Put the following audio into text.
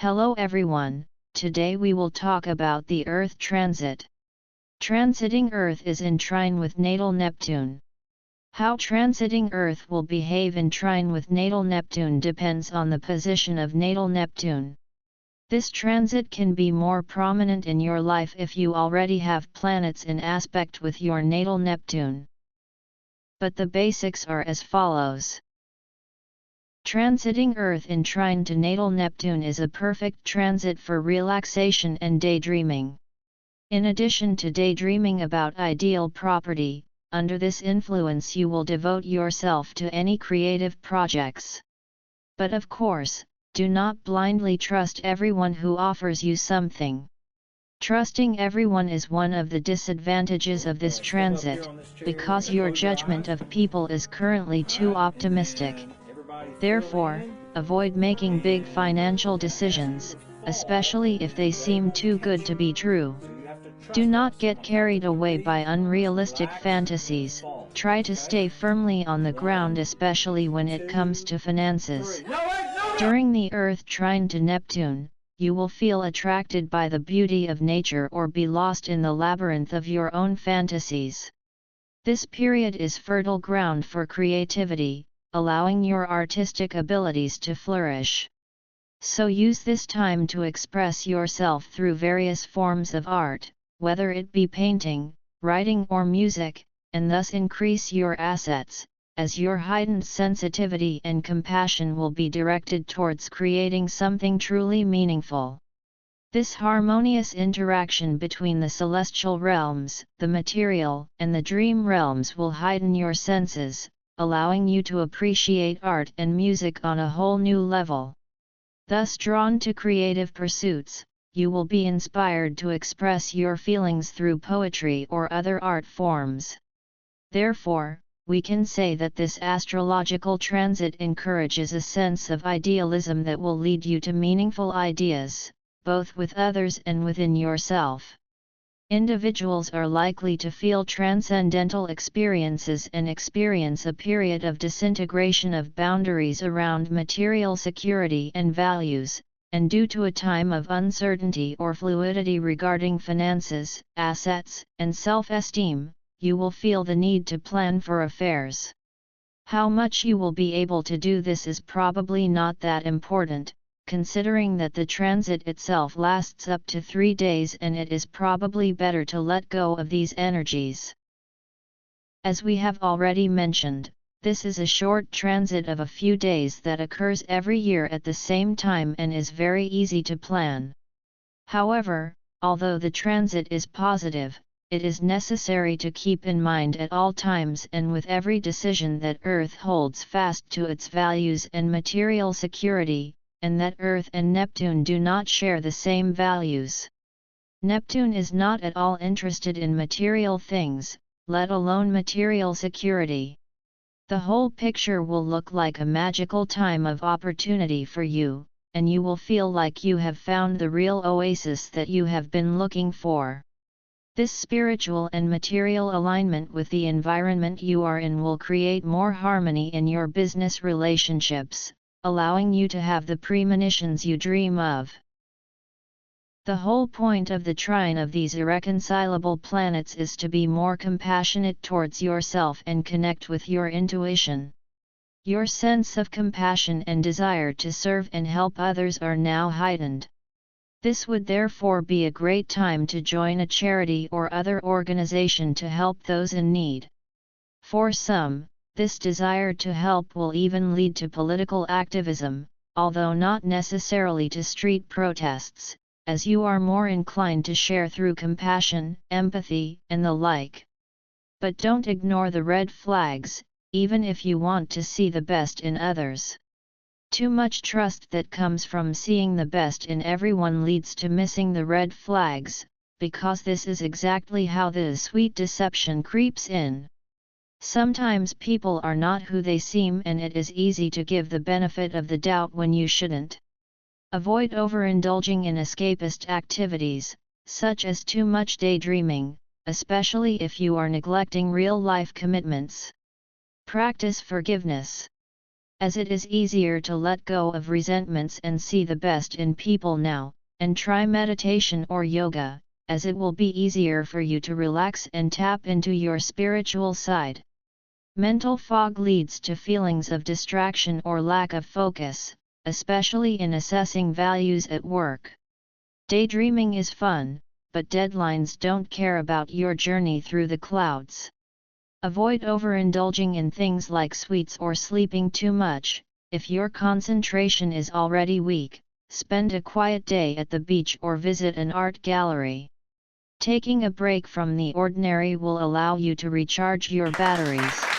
Hello everyone, today we will talk about the Earth transit. Transiting Earth is in trine with natal Neptune. How transiting Earth will behave in trine with natal Neptune depends on the position of natal Neptune. This transit can be more prominent in your life if you already have planets in aspect with your natal Neptune. But the basics are as follows. Transiting Earth in trine to natal Neptune is a perfect transit for relaxation and daydreaming. In addition to daydreaming about ideal property, under this influence you will devote yourself to any creative projects. But of course, do not blindly trust everyone who offers you something. Trusting everyone is one of the disadvantages of this transit, because your judgment of people is currently too optimistic. Therefore, avoid making big financial decisions, especially if they seem too good to be true. Do not get carried away by unrealistic fantasies, try to stay firmly on the ground especially when it comes to finances. During the Earth trine to Neptune, you will feel attracted by the beauty of nature or be lost in the labyrinth of your own fantasies. This period is fertile ground for creativity, allowing your artistic abilities to flourish. So use this time to express yourself through various forms of art, whether it be painting, writing or music, and thus increase your assets, as your heightened sensitivity and compassion will be directed towards creating something truly meaningful. This harmonious interaction between the celestial realms, the material, and the dream realms will heighten your senses, allowing you to appreciate art and music on a whole new level. Thus drawn to creative pursuits, you will be inspired to express your feelings through poetry or other art forms. Therefore, we can say that this astrological transit encourages a sense of idealism that will lead you to meaningful ideas, both with others and within yourself. Individuals are likely to feel transcendental experiences and experience a period of disintegration of boundaries around material security and values, and due to a time of uncertainty or fluidity regarding finances, assets, and self-esteem, you will feel the need to plan for affairs. How much you will be able to do this is probably not that important, considering that the transit itself lasts up to 3 days and it is probably better to let go of these energies. As we have already mentioned, this is a short transit of a few days that occurs every year at the same time and is very easy to plan. However, although the transit is positive, it is necessary to keep in mind at all times and with every decision that Earth holds fast to its values and material security, and that Earth and Neptune do not share the same values. Neptune is not at all interested in material things, let alone material security. The whole picture will look like a magical time of opportunity for you, and you will feel like you have found the real oasis that you have been looking for. This spiritual and material alignment with the environment you are in will create more harmony in your business relationships, allowing you to have the premonitions you dream of. The whole point of the trine of these irreconcilable planets is to be more compassionate towards yourself and connect with your intuition. Your sense of compassion and desire to serve and help others are now heightened. This would therefore be a great time to join a charity or other organization to help those in need. For some, this desire to help will even lead to political activism, although not necessarily to street protests, as you are more inclined to share through compassion, empathy, and the like. But don't ignore the red flags, even if you want to see the best in others. Too much trust that comes from seeing the best in everyone leads to missing the red flags, because this is exactly how the sweet deception creeps in. Sometimes people are not who they seem and it is easy to give the benefit of the doubt when you shouldn't. Avoid overindulging in escapist activities, such as too much daydreaming, especially if you are neglecting real-life commitments. Practice forgiveness. as it is easier to let go of resentments and see the best in people now, and try meditation or yoga, as it will be easier for you to relax and tap into your spiritual side. Mental fog leads to feelings of distraction or lack of focus, especially in assessing values at work. Daydreaming is fun, but deadlines don't care about your journey through the clouds. Avoid overindulging in things like sweets or sleeping too much. If your concentration is already weak, spend a quiet day at the beach or visit an art gallery. Taking a break from the ordinary will allow you to recharge your batteries.